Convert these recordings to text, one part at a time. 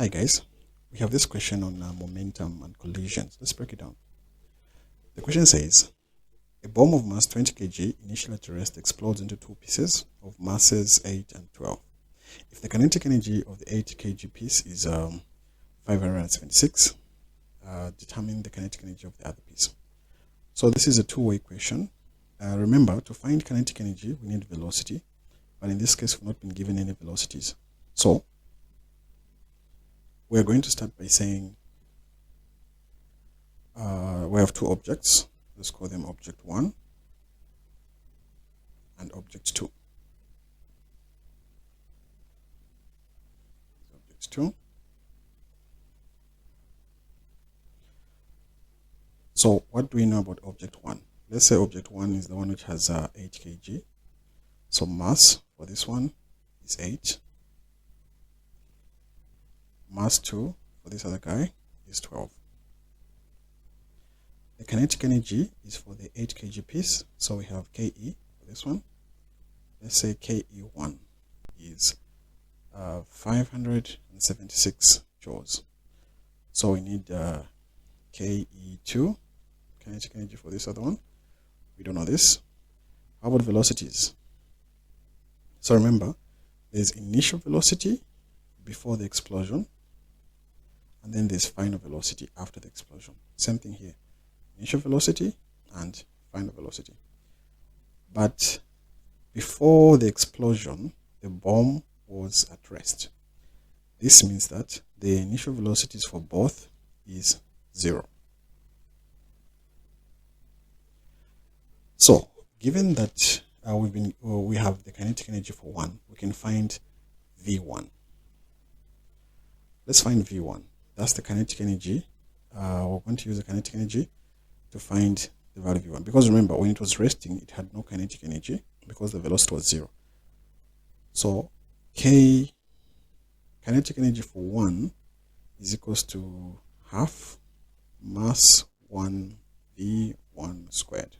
Hi guys, we have this question on momentum and collisions. Let's break it down. The question says, a bomb of mass 20 kg initially at rest explodes into two pieces of masses 8 and 12. If the kinetic energy of the 8 kg piece is 576, determine the kinetic energy of the other piece. So this is a two-way question. Remember, to find kinetic energy, we need velocity, but in this case, we've not been given any velocities. So we're going to start by saying we have two objects. Let's call them object 1 and object 2. Object 2. So what do we know about object 1? Let's say object 1 is the one which has 8 kg. So mass for this one is 8. Mass 2 for this other guy is 12. The kinetic energy is for the 8 kg piece, so we have Ke for this one. Let's say Ke1 is 576 joules. So we need Ke2, kinetic energy for this other one. We don't know this. How about velocities? So remember, there's initial velocity before the explosion, and then there's final velocity after the explosion. Same thing here. Initial velocity and final velocity. But before the explosion, the bomb was at rest. This means that the initial velocities for both is 0. So, given that we have the kinetic energy for 1, we can find V1. Let's find V1. That's the kinetic energy. We're going to use the kinetic energy to find the value of V1. Because remember, when it was resting, it had no kinetic energy because the velocity was 0. So, kinetic energy for 1 is equals to half mass 1 V1 squared.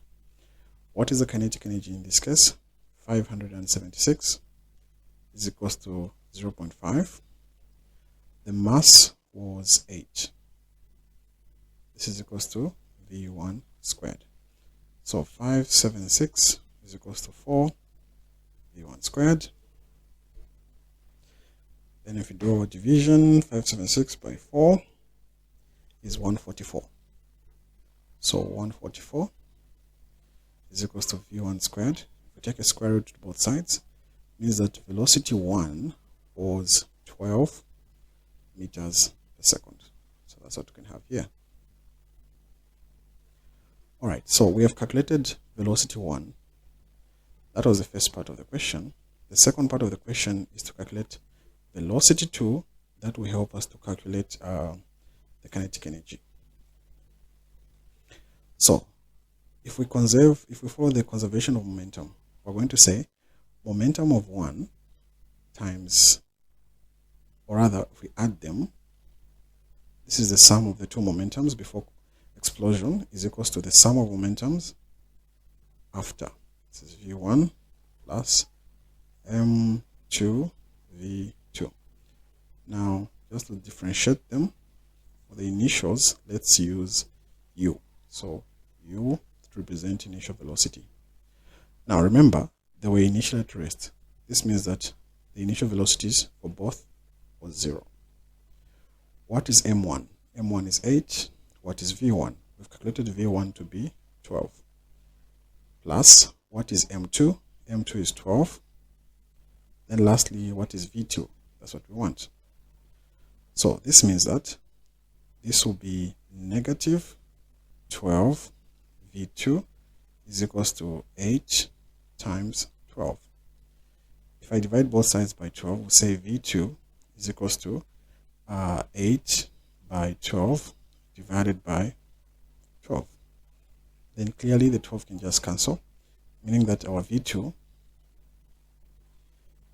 What is the kinetic energy in this case? 576 is equals to 0.5. The mass was 8. This is equals to V1 squared. So 576 is equals to 4 V1 squared. Then if we do our division, 576 by 4 is 144. So 144 is equals to V1 squared. If we take a square root to both sides, it means that velocity 1 was 12 meters per second. So that's what we can have here. Alright, so we have calculated velocity 1. That was the first part of the question. The second part of the question is to calculate velocity 2. That will help us to calculate the kinetic energy. So, if we follow the conservation of momentum, we're going to say momentum of 1 times, or rather, if we add them, this is the sum of the two momentums before explosion is equals to the sum of momentums after. This is V1 plus M2 V2. Now, just to differentiate them, for the initials, let's use U. So, U represent initial velocity. Now remember, they were initially at rest. This means that the initial velocities for both was 0. What is M1? M1 is 8. What is V1? We've calculated V1 to be 12. Plus, what is M2? M2 is 12. Then lastly, what is V2? That's what we want. So this means that this will be negative 12 V2 is equals to 8 times 12. If I divide both sides by 12, we'll say V2 is equals to 8 by 12 divided by 12. Then clearly the 12 can just cancel, meaning that our V2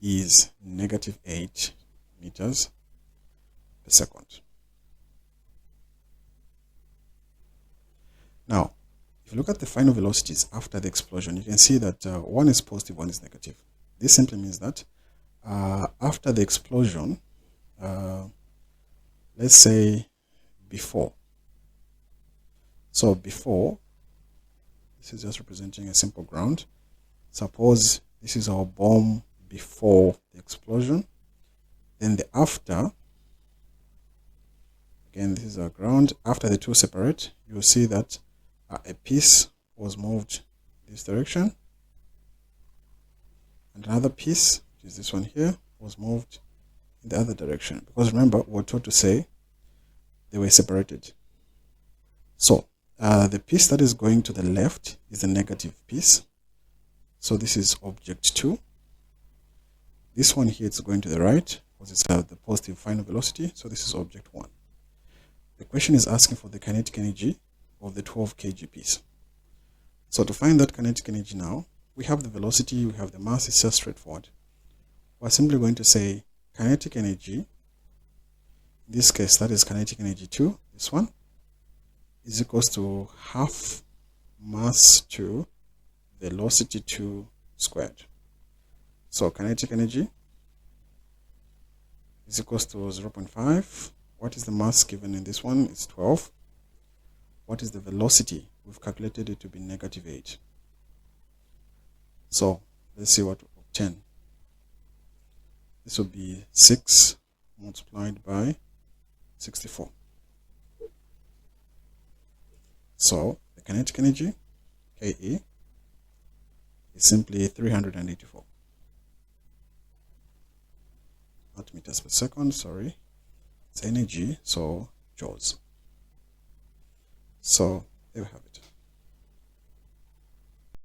is negative 8 meters per second. Now, if you look at the final velocities after the explosion, you can see that one is positive, one is negative. This simply means that after the explosion, let's say before. So before, this is just representing a simple ground. Suppose this is our bomb before the explosion. Then the after, again, this is our ground. After the two separate, you will see that a piece was moved this direction, and another piece, which is this one here, was moved in the other direction. Because remember, we're taught to say they were separated. So the piece that is going to the left is the negative piece. So this is object 2. This one here is going to the right because it's the positive final velocity. So this is object 1. The question is asking for the kinetic energy of the 12 kg piece. So to find that kinetic energy now, we have the velocity, we have the mass. It's just straightforward. We're simply going to say kinetic energy, in this case that is kinetic energy 2, this one, is equals to half mass 2 velocity 2 squared. So kinetic energy is equals to 0.5. What is the mass given in this one? It's 12. What is the velocity? We've calculated it to be -8. So let's see what we obtain. This will be 6 multiplied by 64. So the kinetic energy, Ke, is simply 384. Not meters per second, sorry. It's energy, so joules. So there we have it.